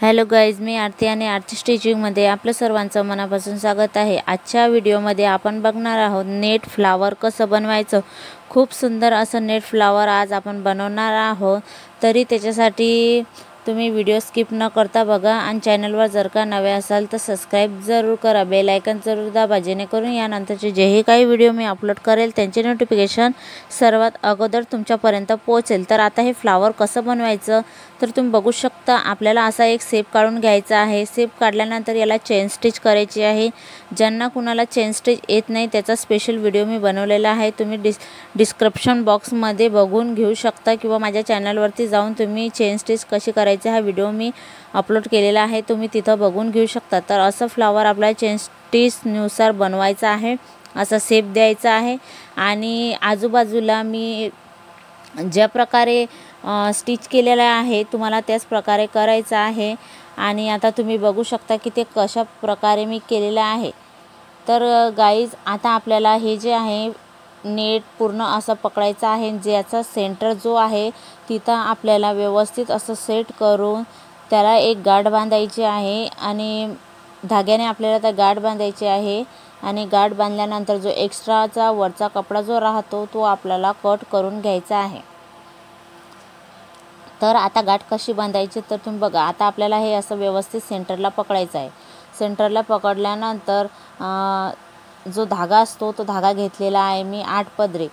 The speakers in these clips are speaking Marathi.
हॅलो गाईज, मी आरती आणि आरती स्टिचिंगमध्ये आपलं सर्वांचं मनापासून स्वागत आहे। आजच्या व्हिडिओमध्ये आपण बघणार आहोत नेट फ्लावर कसं बनवायचं। खूप सुंदर असं नेट फ्लावर आज आपण बनवणार आहोत। तरी त्याच्यासाठी तुम्ही व्हिडिओ स्किप न करता बघा आणि चॅनलवर जर का नवे असाल तर सबस्क्राइब जरूर करा, बेल आयकन जरूर दाबा, जेणेकरून यानंतरचे जेही काही व्हिडिओ मी अपलोड करेल त्यांचे नोटिफिकेशन सर्वात अगोदर तुमच्यापर्यंत पोहोचेल। तर आता हे फ्लावर कसं बनवायचं तर तुम्ही बघू शकता। आपल्याला असा एक शेप काढून घ्यायचा आहे। शेप काढल्यानंतर याला चेन स्टिच करायची आहे। ज्यांना कुणाला चेन स्टिच येत नाही त्याचा स्पेशल व्हिडिओ मी बनवलेला आहे, तुम्ही डिस्क्रिप्शन बॉक्समध्ये बघून घेऊ शकता किंवा माझ्या चॅनलवरती जाऊन तुम्ही चेन स्टिच कशी करायची हा व्हिडिओ मी अपलोड केलेला आहे, तुम्ही तिथं बघून घेऊ शकता। तर असं फ्लावर आपल्याला चेन स्टिच नुसार बनवायचं आहे, असा शेप द्यायचा आहे। आणि आजूबाजूला मी ज्या प्रकारे स्टिच केलेला आहे तुम्हाला त्याच प्रकारे करायचं आहे। आणि आता तुम्ही बघू शकता की ते कशा प्रकारे मी केलेलं आहे। तर गाईज, आता आपल्याला हे जे आहे नेट पूर्ण असं पकडायचं आहे, ज्याचा सेंटर जो आहे तिथं आपल्याला व्यवस्थित असं सेट करून त्याला एक गाठ बांधायची आहे आणि धाग्याने आपल्याला त्या गाठ बांधायची आहे। आणि गाठ बांधल्यानंतर जो एक्स्ट्राचा वरचा कपडा जो राहतो तो आपल्याला कट करून घ्यायचा आहे। तर आता गाठ कशी बांधायची तर तुम्ही बघा। आता आपल्याला हे असं व्यवस्थित सेंटरला पकडायचं आहे। सेंटरला पकडल्यानंतर जो धागा असतो तो धागा घेतलेला आहे मी 8 पदरे।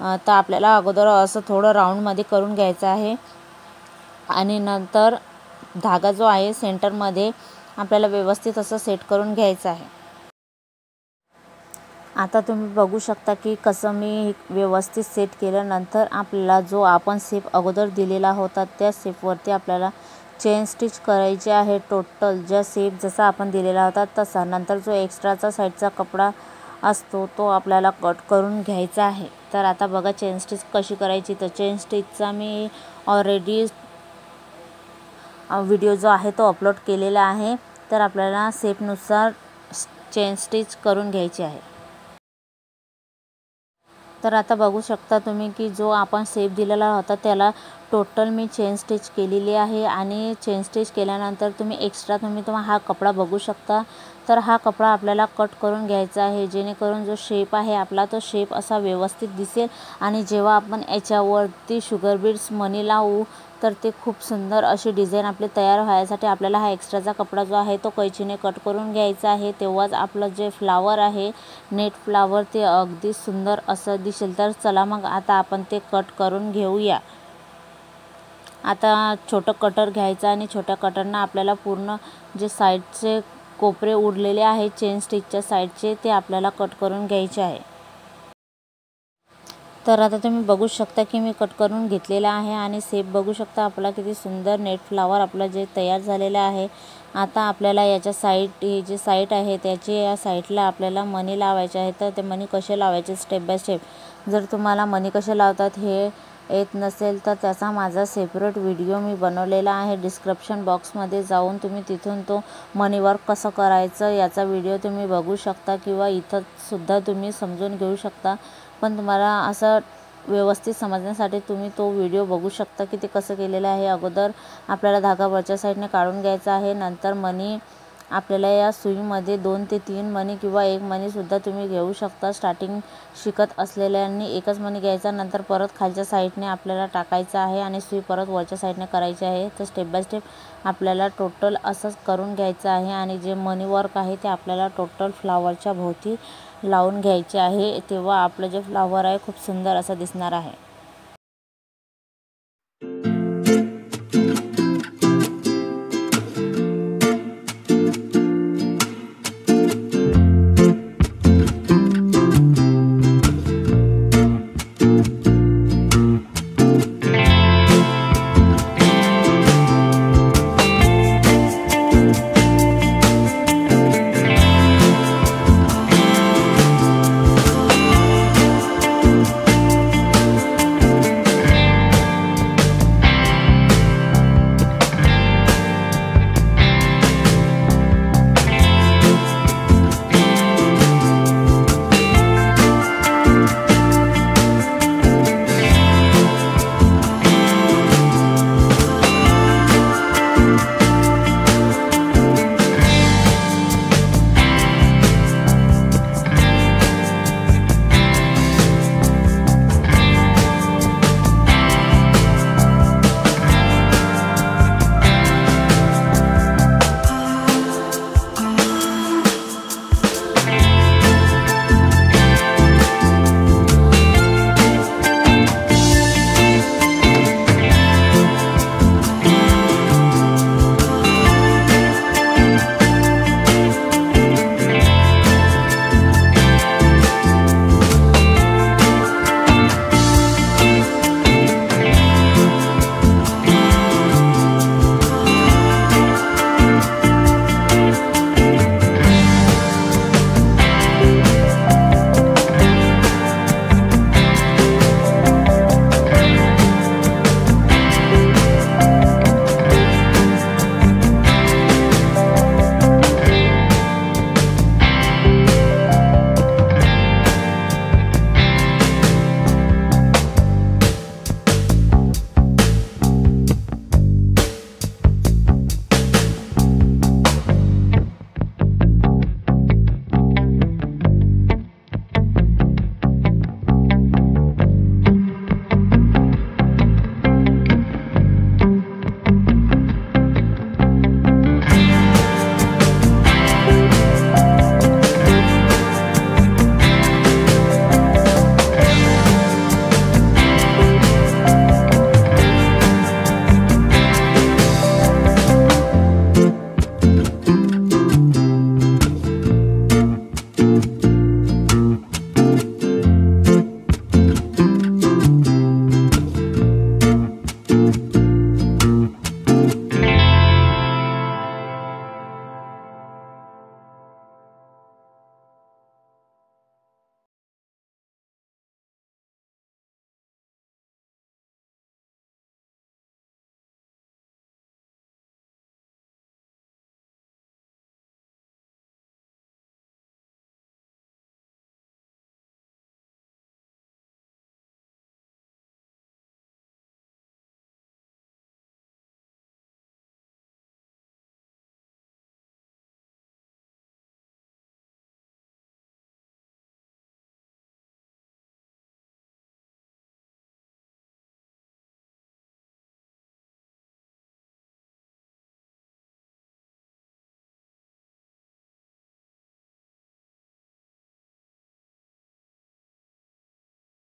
तर आपल्याला अगोदर असं थोडं राऊंडमध्ये करून घ्यायचं आहे आणि नंतर धागा जो आहे सेंटरमध्ये आपल्याला व्यवस्थित असं सेट करून घ्यायचं आहे। आता तुम्ही बघू शकता की कसं मी व्यवस्थित सेट केल्यानंतर आपल्याला जो आपण शेप अगोदर दिलेला होता त्या शेपवरती आपल्याला चेन स्टिच करायची आहे। टोटल ज्या शेप जसा आपण दिलेला होता तसा। नंतर जो एक्स्ट्राचा साईडचा कपडा असतो तो आपल्याला कट करून घ्यायचा आहे। तर आता बघा चेन स्टिच कशी करायची। तर चेन स्टिचचा मी ऑलरेडी व्हिडिओ जो आहे तो अपलोड केलेला आहे। तर आपल्याला शेपनुसार चेन स्टिच करून घ्यायची आहे। तर आता बघू शकता तुम्ही की जो आपण शेप दिलेला होता त्याला टोटल मी चेन स्टिच केलेली आहे। आणि चेन स्टिच केल्यानंतर तुम्ही एक्स्ट्रा तुम्ही हा कपडा बघू शकता। तर हा कपडा आपल्याला कट करून घ्यायचा आहे, जेणेकरून जो शेप आहे आपला तो शेप असा व्यवस्थित दिसेल। आणि जेव्हा आपण याच्यावरती शुगर बीड्स मणी लावू तर ते खूप सुंदर अशी डिझाईन आपली तयार व्हायसाठी आपल्याला हा एक्स्ट्राचा कपडा जो आहे तो कैचीने कट करून घ्यायचा आहे। तेव्हाच आपलं जे फ्लावर आहे नेट फ्लावर ते अगदी सुंदर असं दिसेल। तर चला मग आता आपण ते कट करून घेऊया। आता छोटं कटर घ्यायचं आणि छोट्या कटरनं आपल्याला पूर्ण जे साईडचे कोपरे उरलेले आहेत चेन स्टिचच्या साईडचे ते आपल्याला कट करून घ्यायचे आहे। तर आता तुम्ही बघू शकता की मी कट करून घेतलेला आहे आणि शेप बघू शकता आपला किती सुंदर नेट फ्लावर आपला जे तयार झालेला आहे। आता आपल्याला याच्या साईड ही जी साईड आहे त्याची या साईडला आपल्याला मणी लावायचे आहे। तर ते मणी कसे लावायचे स्टेप बाय स्टेप, जर तुम्हाला मणी कसे लावतात हे येत नसेल तर त्याचा माझा सेपरेट व्हिडिओ मी बनवलेला आहे। डिस्क्रिप्शन बॉक्समध्ये जाऊन तुम्ही तिथून तो मनी वर्क कसं करायचं याचा व्हिडिओ तुम्ही बघू शकता किंवा इथं सुद्धा तुम्ही समजून घेऊ शकता। पण तुम्हाला असं व्यवस्थित समजण्यासाठी तुम्ही तो व्हिडिओ बघू शकता की ते कसं केलेलं आहे। अगोदर आपल्याला धागा वरच्या साईडने काढून घ्यायचा आहे। नंतर मणी आपल्याला या सुईमध्ये 2 ते 3 मणी किंवा 1 मणीसुद्धा तुम्ही घेऊ शकता। स्टार्टिंग शिकत असलेल्यांनी एकच मणी घ्यायचा, नंतर परत खालच्या साईडने आपल्याला टाकायचं आहे आणि सुई परत वरच्या साईडने करायची आहे। तर स्टेप बाय स्टेप आपल्याला टोटल असंच करून घ्यायचं आहे। आणि जे मनी वर्क आहे ते आपल्याला टोटल फ्लावरच्या भोवती लावून घ्यायचे आहे, तेव्हा आपलं जे फ्लावर आहे खूप सुंदर असं दिसणार आहे।